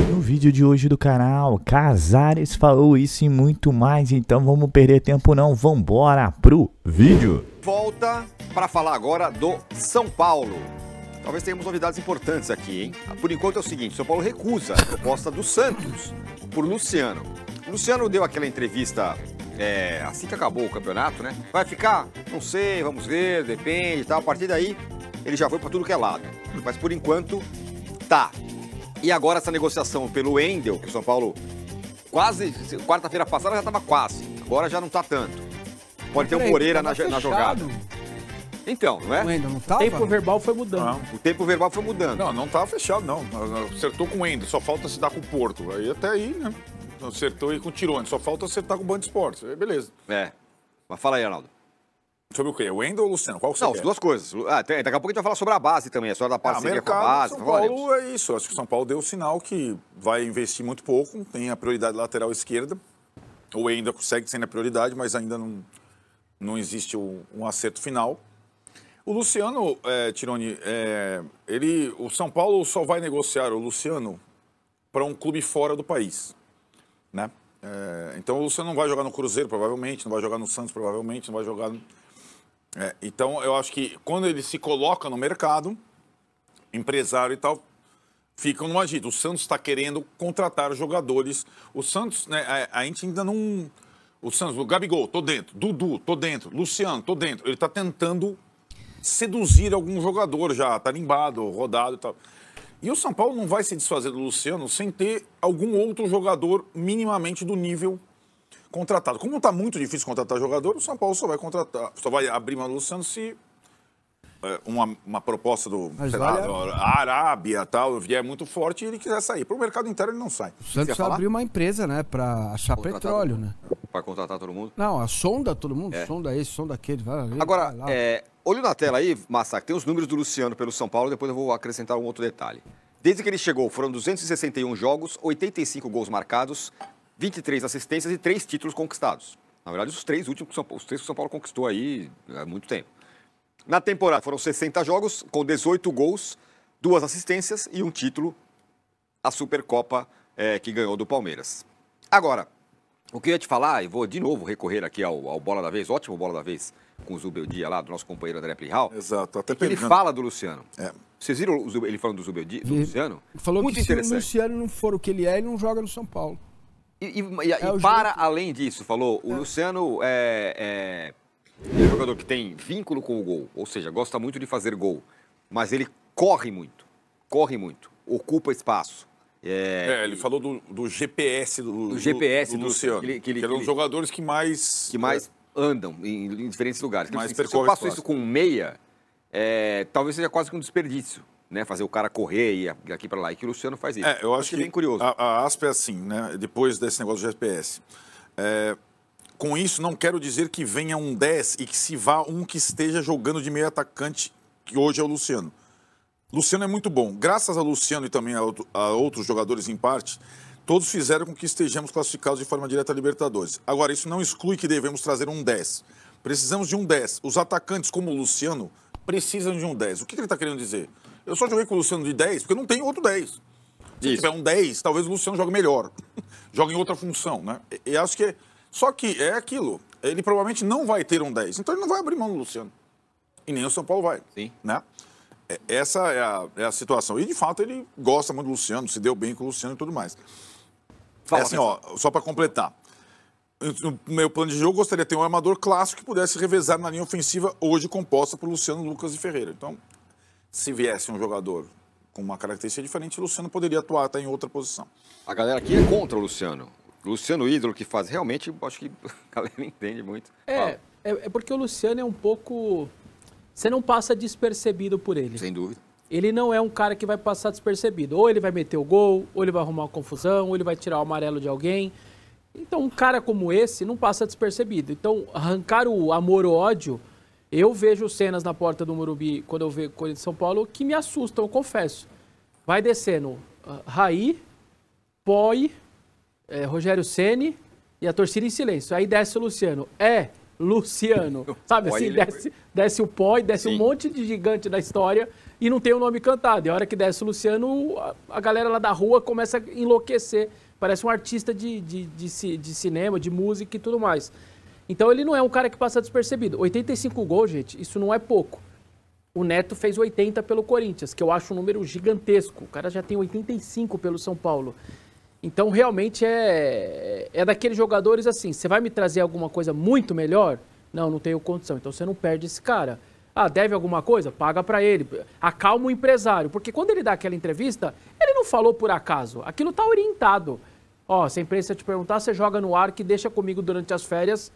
No vídeo de hoje do canal, Casares falou isso e muito mais, então vamos perder tempo não, vambora pro vídeo. Volta para falar agora do São Paulo. Talvez tenhamos novidades importantes aqui, hein? Por enquanto é o seguinte, o São Paulo recusa a proposta do Santos por Luciano. O Luciano deu aquela entrevista assim que acabou o campeonato, né? Vai ficar? Não sei, vamos ver, depende e tal. A partir daí, ele já foi para tudo que é lado. Mas por enquanto, tá. E agora essa negociação pelo Wendel, que o São Paulo quase, quarta-feira passada já estava quase, agora já não tá tanto. Pode ter um Moreira na jogada. Então, não é? O Wendel não tava? O tempo verbal foi mudando. Não. O tempo verbal foi mudando. Não, não tava fechado, não. Acertou com o Wendel, só falta acertar com o Porto. Aí até aí, né? Acertou aí com o Tirone, só falta acertar com o Band Esportes. Aí beleza. Mas fala aí, Arnaldo. Sobre o quê? O Wendel ou o Luciano? Qual que você Não, quer? as duas coisas. Daqui a pouco a gente vai falar sobre a base também, a história da parceria com a base. São Paulo é isso. Eu acho que o São Paulo deu o sinal que vai investir muito pouco, tem a prioridade lateral esquerda. O Wendel consegue ser a prioridade, mas ainda não existe um acerto final. O Luciano, Tirone, o São Paulo só vai negociar o Luciano para um clube fora do país, né? Então o Luciano não vai jogar no Cruzeiro, provavelmente, não vai jogar no Santos, provavelmente, não vai jogar no... Então, eu acho que quando ele se coloca no mercado, empresário e tal, ficam numa agita. O Santos está querendo contratar jogadores. O Santos, né, a gente ainda não... O Santos, o Gabigol, tô dentro. Dudu, tô dentro. Luciano, tô dentro. Ele está tentando seduzir algum jogador já, tarimbado, rodado e tal. E o São Paulo não vai se desfazer do Luciano sem ter algum outro jogador minimamente do nível contratado. Como está muito difícil contratar jogador, o São Paulo só vai abrir mão do Luciano se uma proposta do Arábia tal vier muito forte e ele quiser sair. Para o mercado interno ele não sai. O Santos abriu uma empresa, né, para achar petróleo, né? Para contratar todo mundo? Não, a sonda todo mundo, sonda esse, sonda aquele. Agora, olho na tela aí, Massa, tem os números do Luciano pelo São Paulo, depois eu vou acrescentar um outro detalhe. Desde que ele chegou, foram 261 jogos, 85 gols marcados, 23 assistências e 3 títulos conquistados. Na verdade, os três últimos que o São Paulo conquistou aí há muito tempo. Na temporada, foram 60 jogos, com 18 gols, 2 assistências e um título, a Supercopa que ganhou do Palmeiras. Agora, o que eu ia te falar, e vou de novo recorrer aqui ao Bola da Vez, ótimo Bola da Vez, com o Zubeldia lá, do nosso companheiro André Plihal. Exato, até ele fala do Luciano. Vocês viram ele falando do Luciano? Ele falou muito que interessante. Se o Luciano não for o que ele ele não joga no São Paulo. E além disso, falou, o Luciano é um jogador que tem vínculo com o gol, ou seja, gosta muito de fazer gol, mas ele corre muito, ocupa espaço. Ele falou do GPS do Luciano, que ele é um dos jogadores que mais andam em diferentes lugares. Mais se eu faço isso com um meia, talvez seja quase que um desperdício, né? Fazer o cara correr e ir aqui para lá, e que o Luciano faz isso. Eu acho que bem curioso. A aspa é assim, né? Depois desse negócio do GPS. Com isso, não quero dizer que venha um 10 e que se vá um que esteja jogando de meio atacante, que hoje é o Luciano. Luciano é muito bom. Graças a Luciano e também a outros jogadores em parte, todos fizeram com que estejamos classificados de forma direta a Libertadores. Agora, isso não exclui que devemos trazer um 10. Precisamos de um 10. Os atacantes como o Luciano precisam de um 10. O que ele está querendo dizer? Eu só joguei com o Luciano de 10 porque não tem outro 10. Se tiver um 10, talvez o Luciano jogue melhor. Jogue em outra função, né? E acho que... Só que é aquilo. Ele provavelmente não vai ter um 10. Então ele não vai abrir mão do Luciano. E nem o São Paulo vai. Sim. Né? Essa é a situação. E, de fato, ele gosta muito do Luciano, se deu bem com o Luciano e tudo mais. Só para completar. No meu plano de jogo, eu gostaria de ter um armador clássico que pudesse revezar na linha ofensiva, hoje composta por Luciano, Lucas e Ferreira. Então, se viesse um jogador com uma característica diferente, o Luciano poderia atuar até em outra posição. A galera aqui é contra o Luciano. Luciano ídolo que faz. Realmente, acho que a galera entende muito. É porque o Luciano é um pouco... Você não passa despercebido por ele. Sem dúvida. Ele não é um cara que vai passar despercebido. Ou ele vai meter o gol, ou ele vai arrumar uma confusão, ou ele vai tirar o amarelo de alguém. Então, um cara como esse não passa despercebido. Então, arrancar o amor ou ódio... Eu vejo cenas na porta do Morumbi, quando eu vejo Corinthians de São Paulo, que me assustam, eu confesso. Vai descendo Raí, Poi, Rogério Ceni e a torcida em silêncio. Aí desce o Luciano. Luciano. Sabe assim, Olha, desce o pó e desce Sim. um monte de gigante da história e não tem o nome cantado. E a hora que desce o Luciano, a galera lá da rua começa a enlouquecer. Parece um artista de cinema, de música e tudo mais. Então ele não é um cara que passa despercebido. 85 gols, gente, isso não é pouco. O Neto fez 80 pelo Corinthians, que eu acho um número gigantesco. O cara já tem 85 pelo São Paulo. Então, realmente, é daqueles jogadores assim, você vai me trazer alguma coisa muito melhor? Não tenho condição. Então, você não perde esse cara. Ah, deve alguma coisa? Paga pra ele. Acalma o empresário. Porque quando ele dá aquela entrevista, ele não falou por acaso. Aquilo tá orientado. Ó, se a imprensa te perguntar, você joga no ar que deixa comigo durante as férias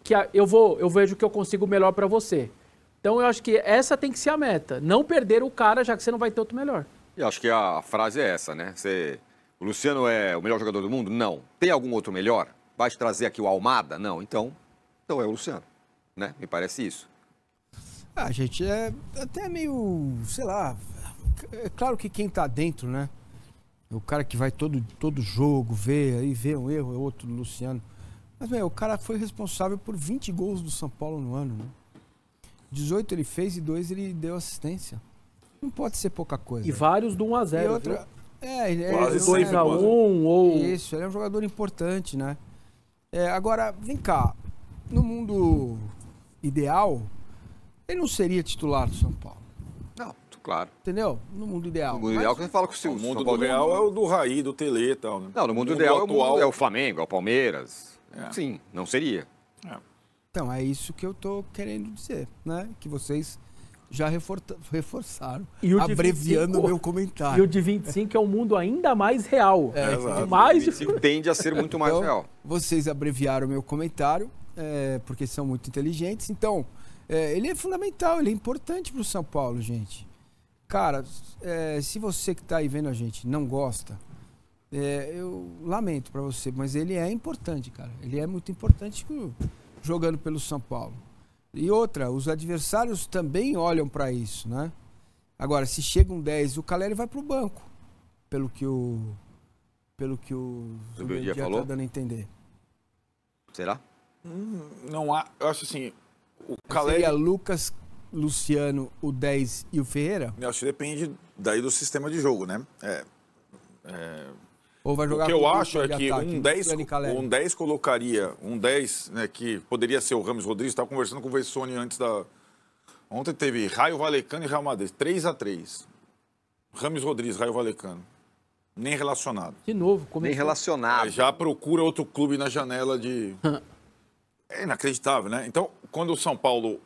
que eu vejo o que eu consigo melhor pra você. Então, eu acho que essa tem que ser a meta. Não perder o cara, já que você não vai ter outro melhor. E acho que a frase é essa, né? O Luciano é o melhor jogador do mundo? Não. Tem algum outro melhor? Vai te trazer aqui o Almada? Não. Então é o Luciano, né? Me parece isso. Ah, gente, é até meio, sei lá, é claro que quem tá dentro, né? O cara que vai todo jogo, aí vê um erro, é outro do Luciano. Mas, o cara foi responsável por 20 gols do São Paulo no ano, né? 18 ele fez e 2 ele deu assistência. Não pode ser pouca coisa. E vários do 1-0. E outra, Quase 2-1 ou... Isso, ele é um jogador importante, né? Agora, vem cá. No mundo ideal, ele não seria titular do São Paulo. Não, claro. Entendeu? No mundo ideal. No mundo ideal, quem fala com o Silvio. O mundo do real é o do Raí, do Tele e tal, né? Não, no mundo ideal é o Flamengo, é o Palmeiras. Sim, não seria. Então, é isso que eu tô querendo dizer, né? Que vocês já reforçaram, E o de abreviando 25, o meu comentário. E o de 25 é um mundo ainda mais real. Exato. Mais Tende a ser muito mais Então, real. Vocês abreviaram o meu comentário, porque são muito inteligentes. Então, ele é fundamental, ele é importante pro São Paulo, gente. Cara, se você que tá aí vendo a gente não gosta, eu lamento pra você, mas ele é importante, cara. Ele é muito importante jogando pelo São Paulo. E outra, os adversários também olham pra isso, né? Agora, se chega um 10, o Caleri vai pro banco, pelo que o Zubeldia tá falou? dando a entender. Será? Não há, eu acho assim, o Seria Caleri, Lucas, Luciano, o 10 e o Ferreira? eu acho que depende daí do sistema de jogo, né? Ou vai jogar O que com eu dupla acho é de que ataque, Luciano e Caleri? um 10 colocaria, um 10, né, que poderia ser o Rames Rodrigues, estava conversando com o Vessone antes da... Ontem teve Raio Valecano e Real Madrid, 3-3. Rames Rodrigues, Raio Valecano. Nem relacionado. De novo, Nem começou. relacionado. Já procura outro clube na janela de... É inacreditável, né? Então, quando o São Paulo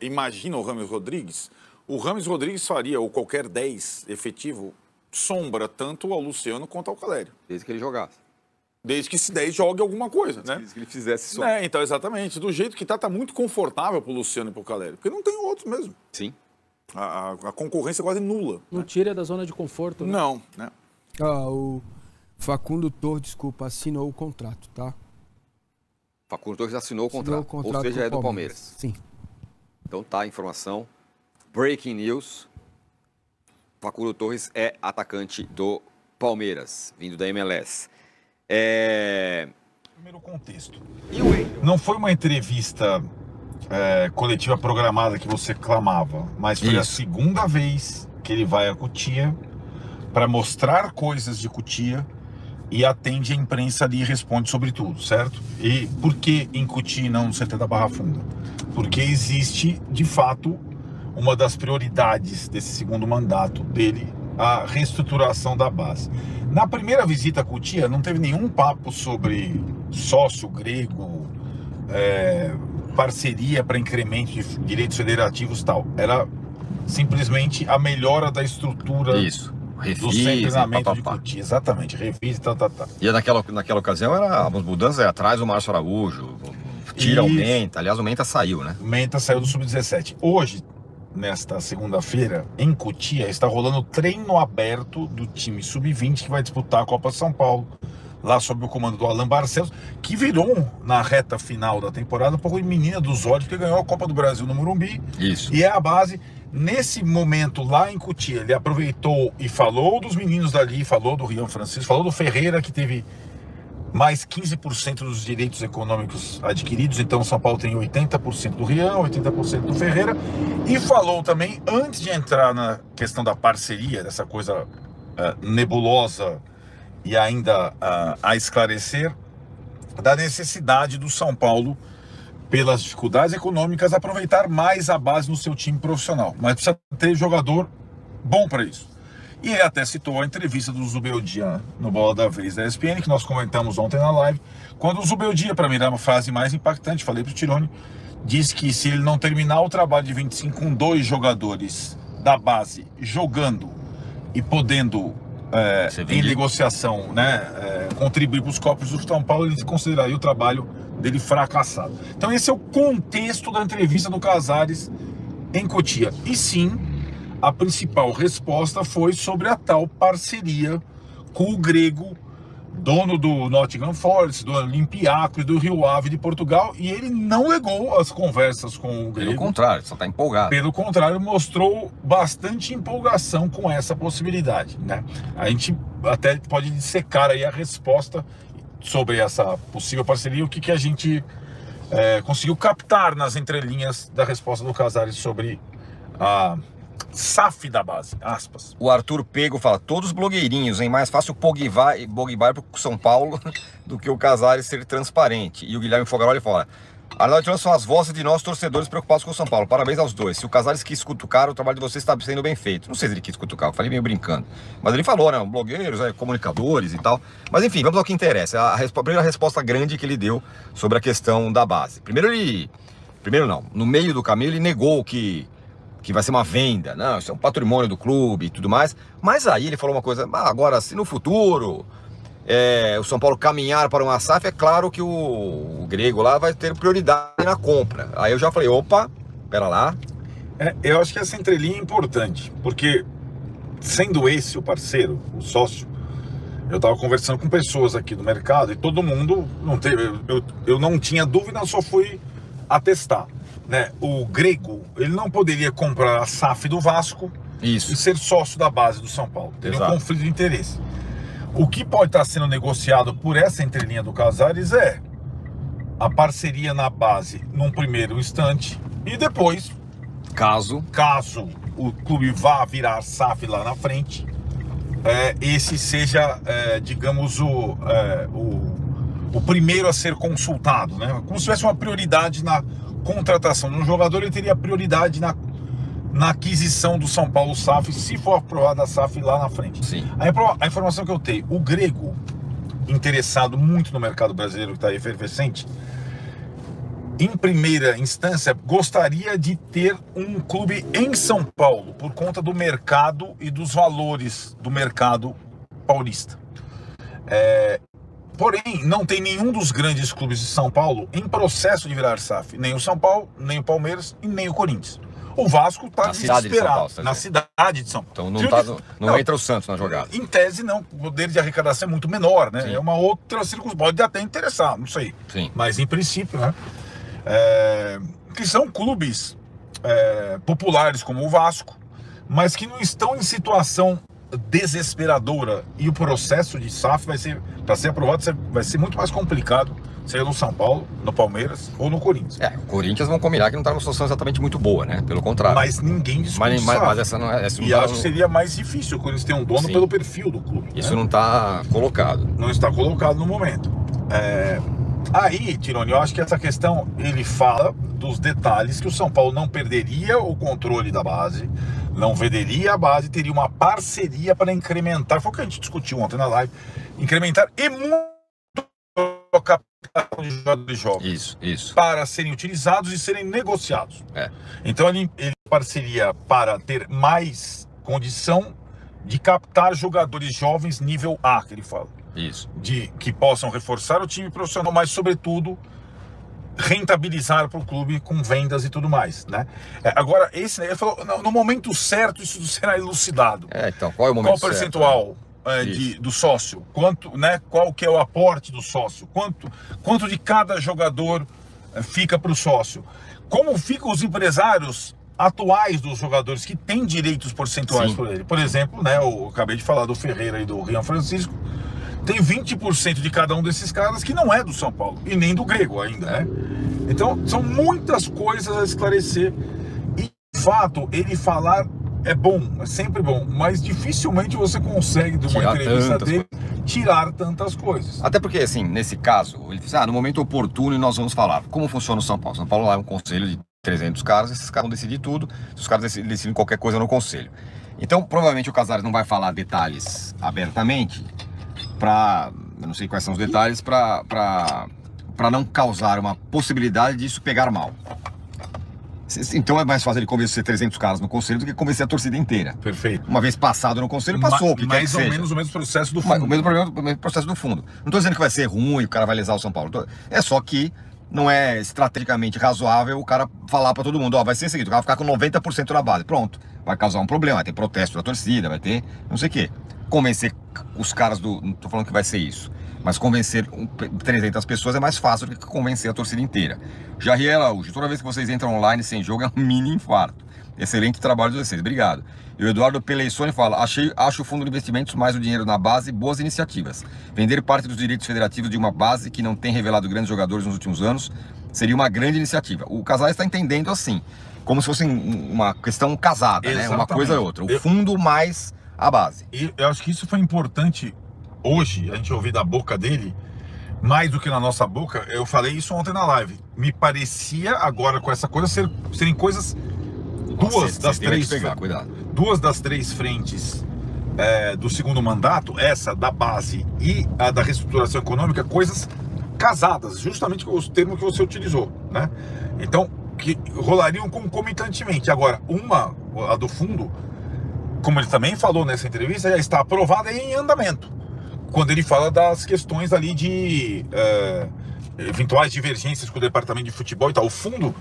imagina o Rames Rodrigues faria, ou qualquer 10 efetivo, sombra tanto ao Luciano quanto ao Caleri. Desde que ele jogasse. Desde que esse 10 jogue alguma coisa, né? Desde que ele fizesse só. Então, exatamente. Do jeito que tá muito confortável pro Luciano e pro Caleri. Porque não tem outros mesmo. Sim. A concorrência é quase nula. Não tira da zona de conforto. Né? Não, né? O Facundo Torres, desculpa, assinou o contrato, tá? Facundo Torres assinou o Assinou contrato. Ou seja, com é do o Palmeiras. Sim. Então tá a informação. Breaking news. Facundo Torres é atacante do Palmeiras, vindo da MLS. Primeiro contexto. E o Wendel? Não foi uma entrevista coletiva programada que você clamava, mas foi a Isso. segunda vez que ele vai a Cotia para mostrar coisas de Cotia e atende a imprensa ali e responde sobre tudo, certo? E por que em Cotia e não no CT da Barra Funda? Porque existe, de fato, uma das prioridades desse segundo mandato dele, a reestruturação da base. Na primeira visita a Cotia, não teve nenhum papo sobre sócio grego, parceria para incremento de direitos federativos e tal. Era simplesmente a melhora da estrutura Isso. do Refis, centro de treinamento pá, de pá, pá. Cotia. Exatamente, revisa, tá. E naquela ocasião era as mudanças atrás do Márcio Araújo. Tira, Isso. aumenta. Aliás, o Menta saiu, né? O Menta saiu do Sub-17. Hoje, nesta segunda-feira, em Cotia, está rolando o treino aberto do time Sub-20 que vai disputar a Copa São Paulo, lá sob o comando do Alan Barcelos, que virou, na reta final da temporada, um pouco de menina dos olhos, porque ganhou a Copa do Brasil no Morumbi. Isso. E é a base. Nesse momento, lá em Cotia, ele aproveitou e falou dos meninos dali, falou do Rian Francisco, falou do Ferreira, que teve mais 15% dos direitos econômicos adquiridos. Então, o São Paulo tem 80% do Rian, 80% do Ferreira. E falou também, antes de entrar na questão da parceria, dessa coisa nebulosa e ainda a esclarecer, da necessidade do São Paulo, pelas dificuldades econômicas, aproveitar mais a base no seu time profissional. Mas precisa ter jogador bom para isso. E ele até citou a entrevista do Zubeldia no Bola da Vez da ESPN, que nós comentamos ontem na live, quando o Zubeldia, para mim, era uma frase mais impactante, falei para o Tironi, disse que se ele não terminar o trabalho de 25 com 2 jogadores da base jogando e podendo, em negociação, né, contribuir para os copos do São Paulo, ele consideraria o trabalho dele fracassado. Então esse é o contexto da entrevista do Casares em Cotia. E sim, a principal resposta foi sobre a tal parceria com o grego, dono do Nottingham Forest, do Olympiacos e do Rio Ave de Portugal, e ele não negou as conversas com o grego. Pelo contrário, só está empolgado. Pelo contrário, mostrou bastante empolgação com essa possibilidade, né? A gente até pode dissecar aí a resposta sobre essa possível parceria, o que a gente conseguiu captar nas entrelinhas da resposta do Casares sobre a SAF da base, aspas. O Arthur Pego fala, todos blogueirinhos, hein? Mais fácil o Pogba ir para o São Paulo do que o Casares ser transparente. E o Guilherme Fogaroli fala, Arnaldo e Tironi são as vozes de nós torcedores preocupados com o São Paulo. Parabéns aos dois. Se o Casares quis cutucar, o trabalho de vocês está sendo bem feito. Não sei se ele quis cutucar, eu falei meio brincando. Mas ele falou, né? Blogueiros, comunicadores e tal. Mas enfim, vamos ao que interessa. A primeira resposta grande que ele deu sobre a questão da base. Primeiro não. No meio do caminho ele negou que vai ser uma venda, não, isso é um patrimônio do clube e tudo mais. Mas aí ele falou uma coisa, agora se no futuro o São Paulo caminhar para uma SAF, é claro que o grego lá vai ter prioridade na compra. Aí eu já falei, opa, pera lá. Eu acho que essa entrelinha é importante, porque sendo esse o parceiro, o sócio, eu estava conversando com pessoas aqui do mercado e todo mundo não teve, eu não tinha dúvida, eu só fui atestar. Né? O grego, ele não poderia comprar a SAF do Vasco e ser sócio da base do São Paulo. Teria um conflito de interesse. O que pode estar sendo negociado por essa entrelinha do Casares é a parceria na base num primeiro instante e depois, caso o clube vá virar SAF lá na frente, esse seja, digamos, o primeiro a ser consultado, né? Como se tivesse uma prioridade na contratação de um jogador, ele teria prioridade na aquisição do São Paulo SAF, se for aprovada a SAF lá na frente. Sim. A informação que eu tenho, o grego, interessado muito no mercado brasileiro, que está efervescente, em primeira instância, gostaria de ter um clube em São Paulo, por conta do mercado e dos valores do mercado paulista. Porém, não tem nenhum dos grandes clubes de São Paulo em processo de virar SAF. Nem o São Paulo, nem o Palmeiras e nem o Corinthians. O Vasco está desesperado na cidade de São Paulo. Então não entra o Santos na jogada. Em tese, não. O poder de arrecadação é muito menor, né? Sim. É uma outra circunstância. Pode até interessar, não sei. Sim. Mas em princípio, né? Que são clubes populares como o Vasco, mas que não estão em situação desesperadora, e o processo de SAF para ser aprovado, vai ser muito mais complicado, seja no São Paulo, no Palmeiras ou no Corinthians. O Corinthians vão combinar que não está numa situação exatamente muito boa, né? Pelo contrário. Mas ninguém discute mas essa não é... E acho que seria mais difícil o Corinthians ter um dono pelo perfil do clube. Isso não está colocado. Não está colocado no momento. Aí, Tironi, eu acho que essa questão, ele fala dos detalhes que o São Paulo não perderia o controle da base, não venderia a base, teria uma parceria para incrementar, foi o que a gente discutiu ontem na live, incrementar e muito a capital de jogadores jovens. Isso. Para serem utilizados e serem negociados. Então ele parceria para ter mais condição de captar jogadores jovens nível A, que ele fala. Isso. Que possam reforçar o time profissional, mas sobretudo rentabilizar para o clube com vendas e tudo mais, né? Agora, ele falou, no momento certo isso será elucidado. Então, qual é o momento certo? Qual o percentual do sócio? Quanto, né? Qual que é o aporte do sócio? Quanto de cada jogador fica para o sócio? Como ficam os empresários atuais dos jogadores que têm direitos percentuais por ele? Por exemplo, né? Eu acabei de falar do Ferreira e do Rian Francisco. tem 20% de cada um desses caras que não é do São Paulo, e nem do Grego ainda, né? Então, são muitas coisas a esclarecer. E, de fato, ele falar é bom, é sempre bom, mas dificilmente você consegue, de uma entrevista dele, tirar tantas coisas. Até porque, assim, nesse caso, ele disse, no momento oportuno nós vamos falar como funciona o São Paulo. São Paulo lá é um conselho de 300 caras, esses caras vão decidir tudo, os caras decidem qualquer coisa no conselho. Então, provavelmente o Casares não vai falar detalhes abertamente, eu não sei quais são os detalhes, para não causar uma possibilidade disso pegar mal. Então é mais fácil ele convencer 300 caras no conselho do que convencer a torcida inteira. Perfeito. Uma vez passado no conselho, passou. Mais ou menos o mesmo processo do fundo. O mesmo processo do fundo. Não estou dizendo que vai ser ruim, o cara vai lesar o São Paulo. É só que não é estrategicamente razoável o cara falar para todo mundo, vai ser o seguinte, o cara vai ficar com 90% na base. Pronto. Vai causar um problema, vai ter protesto da torcida, vai ter não sei o quê. Convencer os caras não estou falando que vai ser isso. Mas convencer 300 pessoas é mais fácil do que convencer a torcida inteira. Jair Araújo, toda vez que vocês entram online sem jogo é um mini infarto. Excelente trabalho de vocês, obrigado. E o Eduardo Peleissone fala, acho o fundo de investimentos mais o dinheiro na base, boas iniciativas. Vender parte dos direitos federativos de uma base que não tem revelado grandes jogadores nos últimos anos seria uma grande iniciativa. O Casares está entendendo assim, como se fosse uma questão casada, Exatamente. Né? Uma coisa ou outra. O fundo mais a base. E eu acho que isso foi importante hoje, a gente ouvir da boca dele, mais do que na nossa boca. Eu falei isso ontem na live. Me parecia agora com essa coisa serem coisas, duas das três frentes do segundo mandato, essa da base e a da reestruturação econômica, coisas casadas, justamente com os termos que você utilizou, né? Então, que rolariam concomitantemente. Agora, a do fundo, como ele também falou nessa entrevista, já está aprovada e em andamento. Quando ele fala das questões ali de eventuais divergências com o departamento de futebol e tal. O fundo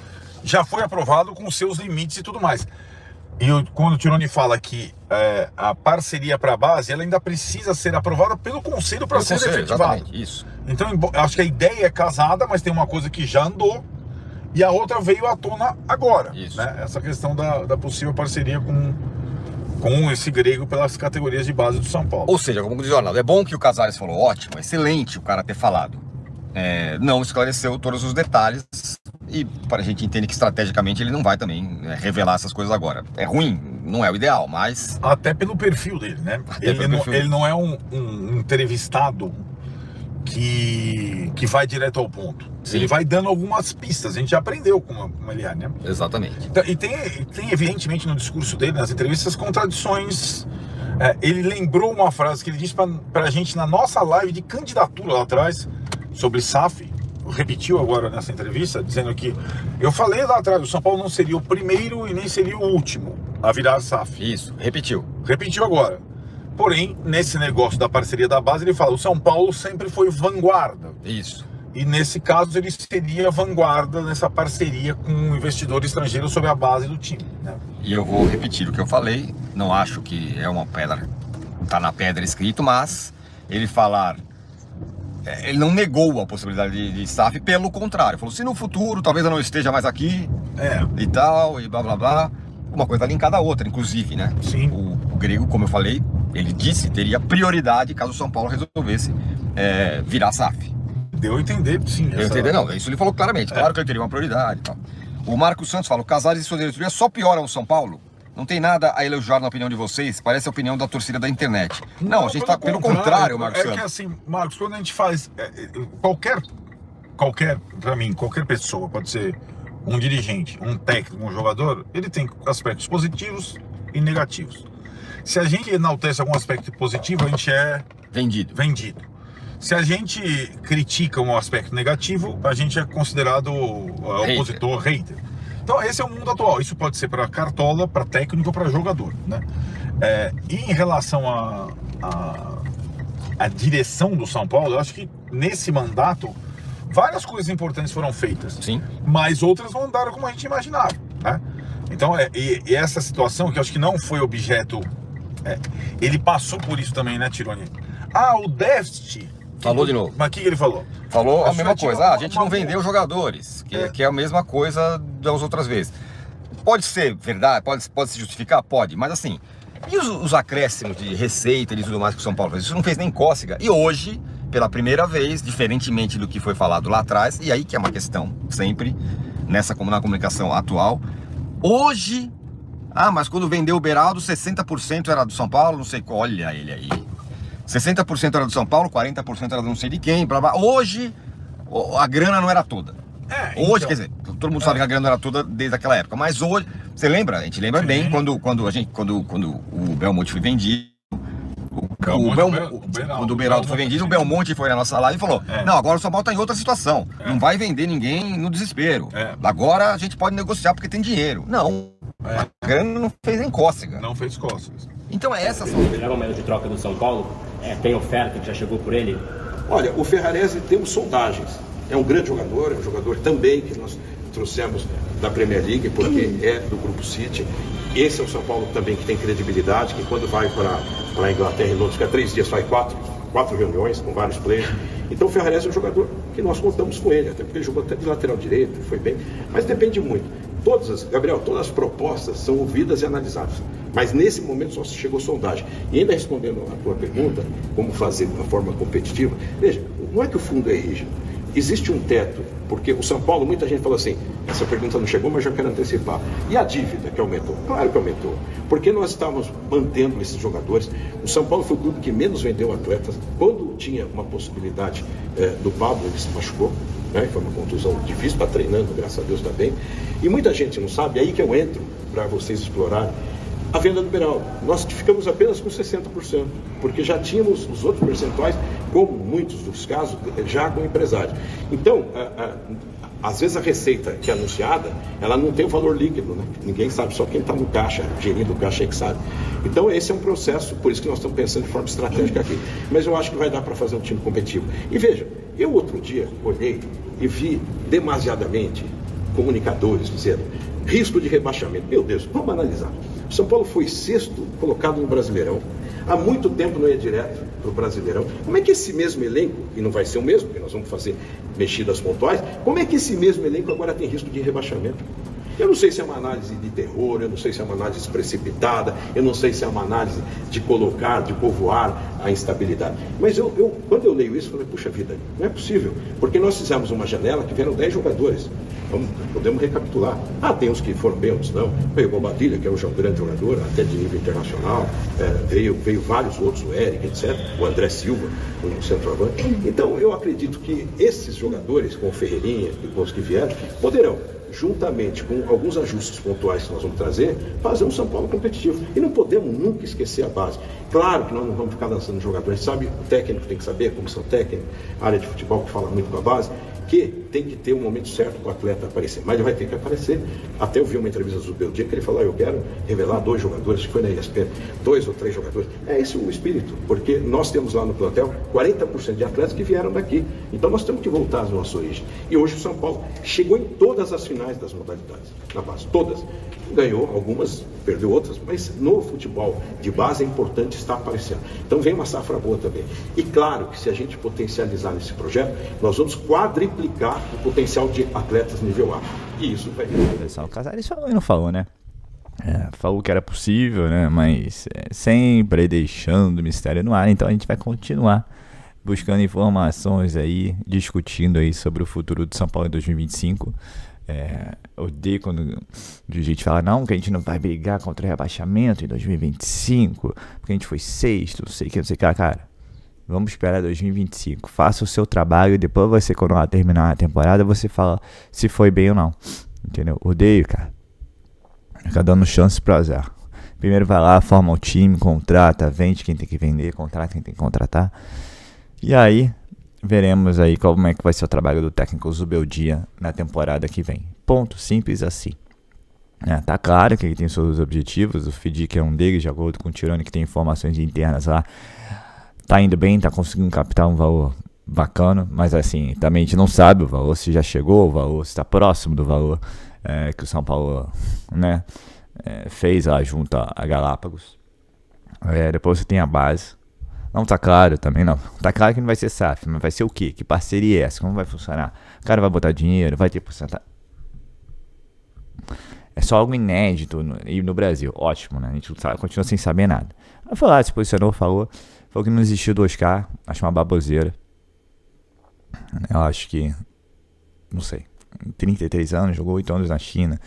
já foi aprovado com seus limites e tudo mais. E quando o Tironi fala que a parceria para a base, ela ainda precisa ser aprovada pelo conselho para ser efetivada. Isso. Então, acho que a ideia é casada, mas tem uma coisa que já andou e a outra veio à tona agora. Isso. Né? Essa questão da possível parceria com esse Grego pelas categorias de base do São Paulo. Ou seja, como diz o Arnaldo, é bom que o Casares falou, ótimo, excelente o cara ter falado. Não esclareceu todos os detalhes e para a gente entender que estrategicamente ele não vai também revelar essas coisas agora. É ruim, não é o ideal, mas... Até pelo perfil dele, né? Ele não é um entrevistado que vai direto ao ponto. Sim. Ele vai dando algumas pistas, a gente já aprendeu como ele é, né? Exatamente. E tem evidentemente no discurso dele, nas entrevistas, contradições. Ele lembrou uma frase que ele disse pra gente na nossa live de candidatura lá atrás, sobre SAF, repetiu agora nessa entrevista, dizendo que eu falei lá atrás, o São Paulo não seria o primeiro e nem seria o último a virar SAF. Isso, repetiu. Repetiu agora. Porém, nesse negócio da parceria da base, ele fala, o São Paulo sempre foi vanguarda. Isso. E nesse caso ele seria vanguarda nessa parceria com um investidor estrangeiro sobre a base do time, né? E eu vou repetir o que eu falei, não acho que é uma pedra, tá na pedra escrito, mas ele ele não negou a possibilidade de SAF, pelo contrário, falou, se no futuro talvez eu não esteja mais aqui e tal, e blá blá blá, uma coisa tá linkada à outra, inclusive, né? Sim. O Grego, como eu falei, ele disse teria prioridade caso o São Paulo resolvesse virar SAF. Deu a entender, sim. Deu a entender, não. Isso ele falou claramente. Claro que ele teria uma prioridade e tal. O Marcos Santos fala, o Casares e sua diretoria só pioram o São Paulo? Não tem nada a elogiar na opinião de vocês? Parece a opinião da torcida da internet. Não, a gente tá pelo contrário, Marcos Santos. É que assim, Marcos, quando a gente faz... Pra mim, qualquer pessoa, pode ser um dirigente, um técnico, um jogador, ele tem aspectos positivos e negativos. Se a gente enaltece algum aspecto positivo, a gente é... Vendido. Se a gente critica um aspecto negativo, a gente é considerado opositor, hater. Então esse é o mundo atual. Isso pode ser para cartola, para técnico ou para jogador, né? E em relação à direção do São Paulo, eu acho que nesse mandato várias coisas importantes foram feitas. Sim. Mas outras não andaram como a gente imaginava, né? Então e essa situação que eu acho que não foi objeto... ele passou por isso também, né, Tironi? O déficit... Falou de novo. Mas o que ele falou? Falou a mesma coisa. A gente não vendeu jogadores, que é a mesma coisa das outras vezes. Pode ser verdade, pode se justificar? Pode. Mas assim, E os acréscimos de receita e tudo mais que o São Paulo fez? Isso não fez nem cócega. E hoje, pela primeira vez, diferentemente do que foi falado lá atrás, e aí que é uma questão sempre, na comunicação atual, hoje, mas quando vendeu o Beraldo, 60% era do São Paulo, não sei qual, olha ele aí. 60% era do São Paulo, 40% era do não sei de quem, blá, blá. Hoje, a grana não era toda. Hoje, então, quer dizer, todo mundo sabe que a grana não era toda desde aquela época, mas hoje, você lembra? A gente lembra bem quando o Belmonte foi vendido, quando o Beraldo foi vendido, o Belmonte foi na nossa live e falou, não, agora o São Paulo está em outra situação, não vai vender ninguém no desespero, agora a gente pode negociar porque tem dinheiro. Não, a grana não fez nem cócega. Não fez cócegas. Então é essa. Melhor momento de troca do São Paulo, tem oferta que já chegou por ele? Olha, o Ferrarese temos sondagens. É um grande jogador, é um jogador também que nós trouxemos da Premier League, porque é do Grupo City. Esse é o São Paulo também que tem credibilidade, que quando vai para a Inglaterra e Londres, que há 3 dias faz quatro reuniões com vários players. Então o Ferrarese é um jogador que nós contamos com ele, até porque ele jogou até de lateral direito, foi bem. Mas depende muito. Gabriel, todas as propostas são ouvidas e analisadas. Mas nesse momento só chegou sondagem. E ainda respondendo a tua pergunta, como fazer de uma forma competitiva, veja, não é que o fundo é rígido. Existe um teto, porque o São Paulo, muita gente falou assim, essa pergunta não chegou, mas já quero antecipar. E a dívida que aumentou? Claro que aumentou. Porque nós estávamos mantendo esses jogadores. O São Paulo foi o clube que menos vendeu atletas. Quando tinha uma possibilidade do Pablo, ele se machucou, né? Foi uma contusão difícil, está treinando, graças a Deus está bem. E muita gente não sabe, é aí que eu entro para vocês explorarem. A venda do Beraldo, nós ficamos apenas com 60%, porque já tínhamos os outros percentuais, como muitos dos casos, já com empresários. Então, às vezes a receita que é anunciada, ela não tem o valor líquido, né? Ninguém sabe, só quem está no caixa, gerindo o caixa é que sabe. Então esse é um processo, por isso que nós estamos pensando de forma estratégica aqui. Mas eu acho que vai dar para fazer um time competitivo. E veja, eu outro dia olhei e vi demasiadamente comunicadores dizendo risco de rebaixamento. Meu Deus, vamos analisar. O São Paulo foi 6º colocado no Brasileirão. Há muito tempo não ia direto para o Brasileirão. Como é que esse mesmo elenco, e não vai ser o mesmo, porque nós vamos fazer mexidas pontuais, como é que esse mesmo elenco agora tem risco de rebaixamento? Eu não sei se é uma análise de terror, eu não sei se é uma análise precipitada, eu não sei se é uma análise de colocar, de povoar a instabilidade. Mas quando eu leio isso, eu falei, puxa vida, não é possível. Porque nós fizemos uma janela que vieram 10 jogadores. Podemos recapitular. Tem uns que foram bem, outros não. Veio o Bobadilha, que é um grande jogador, até de nível internacional. Veio vários outros, o Eric, etc. O André Silva, um centroavante. Então, eu acredito que esses jogadores, com o Ferreirinha e com os que vieram, poderão, juntamente com alguns ajustes pontuais que nós vamos trazer, fazer um São Paulo competitivo. E não podemos nunca esquecer a base. Claro que nós não vamos ficar lançando jogadores, sabe? O técnico tem que saber, a comissão técnica, a área de futebol que fala muito com a base, que tem que ter um momento certo para o atleta aparecer. Mas ele vai ter que aparecer. Até eu vi uma entrevista do Zubeldia que ele falou, eu quero revelar 2 jogadores, que foi na ESPN, 2 ou 3 jogadores. É esse o espírito, porque nós temos lá no plantel 40% de atletas que vieram daqui. Então nós temos que voltar às nossas origens. E hoje o São Paulo chegou em todas as finais das modalidades, na base, todas. Ganhou algumas, perdeu outras, mas no futebol de base é importante estar aparecendo. Então vem uma safra boa também. E claro que se a gente potencializar nesse projeto, nós vamos quadriplicar o potencial de atletas nível A. E isso vai... O Casares falou e não falou, né? Falou que era possível, né? Mas sempre deixando mistério no ar. Então a gente vai continuar buscando informações aí, discutindo aí sobre o futuro do São Paulo em 2025. Odeio quando a gente fala não, que a gente não vai brigar contra o rebaixamento em 2025, porque a gente foi 6º, não sei o que, não sei o que, cara. Vamos esperar 2025, faça o seu trabalho e depois você, quando ela terminar a temporada, você fala se foi bem ou não, entendeu? Odeio, cara. Fica dando chance pro azar. Primeiro vai lá, forma o time, contrata, vende quem tem que vender, contrata quem tem que contratar. E aí veremos aí como é que vai ser o trabalho do técnico Zubeldia na temporada que vem. Ponto, simples assim. Tá claro que ele tem seus objetivos, o Fidic é um deles, de acordo com o Tirone, que tem informações internas lá. Tá indo bem, tá conseguindo captar um valor bacana, mas assim, também a gente não sabe o valor, se já chegou o valor, se está próximo do valor que o São Paulo, né, fez lá junto a Galápagos. Depois você tem a base. Não tá claro também, não. Tá claro que não vai ser SAF, mas vai ser o quê? Que parceria é essa? Como vai funcionar? O cara vai botar dinheiro, vai ter porcentagem. É só algo inédito no Brasil. Ótimo, né? A gente continua sem saber nada. Aí foi lá, se posicionou, falou que não existiu do Oscar. Acho uma baboseira. Eu acho que, não sei, 33 anos, jogou 8 anos na China.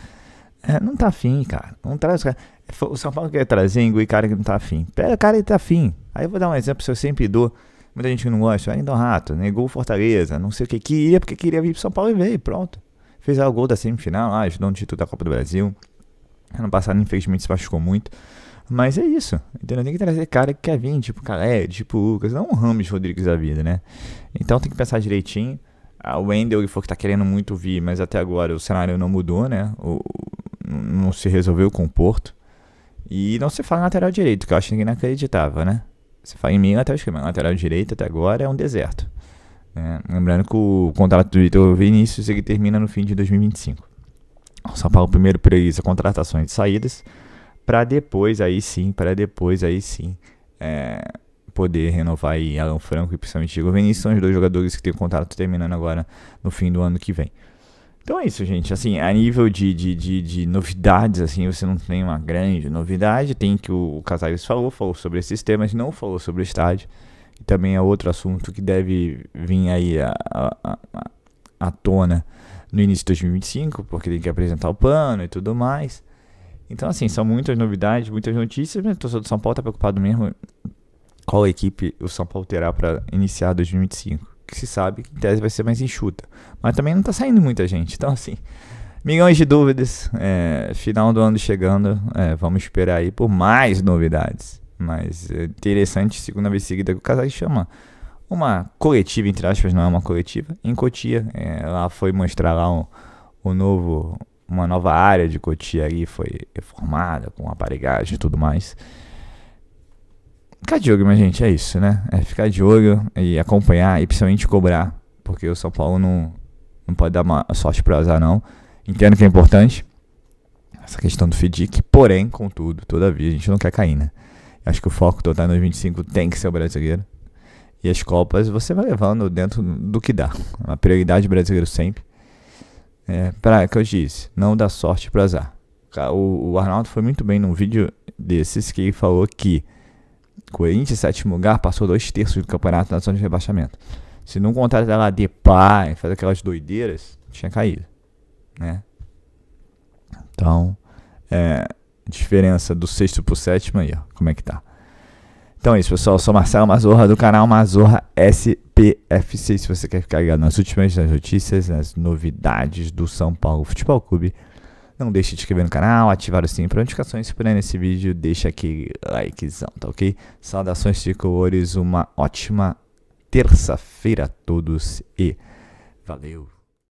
Não tá afim, cara. Não traz, cara. O São Paulo quer trazer, engolir cara que não tá afim. Pega o cara e tá afim. Aí eu vou dar um exemplo que eu sempre dou. Muita gente que não gosta. Ainda o Rato, negou o Fortaleza, não sei o que. Queria, porque queria vir pro São Paulo e veio, pronto. Fez o gol da semifinal, ajudou no título da Copa do Brasil. Ano passado, infelizmente, se machucou muito. Mas é isso, entendeu? Tem que trazer cara que quer vir, tipo Calé, tipo Lucas, não um Rames Rodrigues da vida, né? Então tem que pensar direitinho. O Wendel, ele falou que tá querendo muito vir, mas até agora o cenário não mudou, né? Não se resolveu com o Porto. E não se fala lateral direito, que eu acho inacreditável, né? Se fala em meio lateral esquerdo, lateral direito até agora é um deserto. Né? Lembrando que o contrato do Vitor Vinícius ele termina no fim de 2025. O São Paulo primeiro prioriza contratações de saídas, para depois aí sim poder renovar aí Alan Franco e principalmente Igor Vinícius. São os dois jogadores que tem o contrato terminando agora no fim do ano que vem. Então é isso, gente. Assim, a nível de novidades, assim, você não tem uma grande novidade. Tem que o Casares falou sobre esses temas, não falou sobre o estádio. E também é outro assunto que deve vir aí à tona no início de 2025, porque tem que apresentar o plano e tudo mais. Então, assim, são muitas novidades, muitas notícias, mas o torcedor do São Paulo está preocupado mesmo qual equipe o São Paulo terá para iniciar 2025. Que se sabe que em tese vai ser mais enxuta. Mas também não está saindo muita gente. Então, assim, milhões de dúvidas. Final do ano chegando. Vamos esperar aí por mais novidades. Mas é interessante, segunda vez seguida que o Casares chama uma coletiva, entre aspas, não é uma coletiva, em Cotia. Ela foi mostrar lá uma nova área de Cotia ali, foi reformada com aparelhagem e tudo mais. Ficar de olho, minha gente, é isso, né? Ficar de olho e acompanhar e principalmente cobrar, porque o São Paulo não pode dar uma sorte pro azar, não. Entendo que é importante essa questão do FIDIC, porém, contudo, todavia, a gente não quer cair, né? Acho que o foco total em 2025 tem que ser o brasileiro. E as Copas você vai levando dentro do que dá. A prioridade brasileiro sempre. Para que eu disse, não dá sorte pro azar. O Arnaldo foi muito bem num vídeo desses que ele falou que Corinthians, sétimo lugar, passou 2/3 do campeonato na zona de rebaixamento. Se não contratar ela de pai, fazer aquelas doideiras, tinha caído, né? Então, diferença do 6º pro 7º aí, ó, como é que tá. Então é isso, pessoal, eu sou Marcelo Mazorra do canal Mazorra SPFC. Se você quer ficar ligado nas últimas notícias, nas novidades do São Paulo Futebol Clube, não deixe de se inscrever no canal, ativar o sininho para notificações. Se puder nesse vídeo, deixa aquele likezão, tá ok? Saudações tricolores, uma ótima terça-feira a todos e valeu!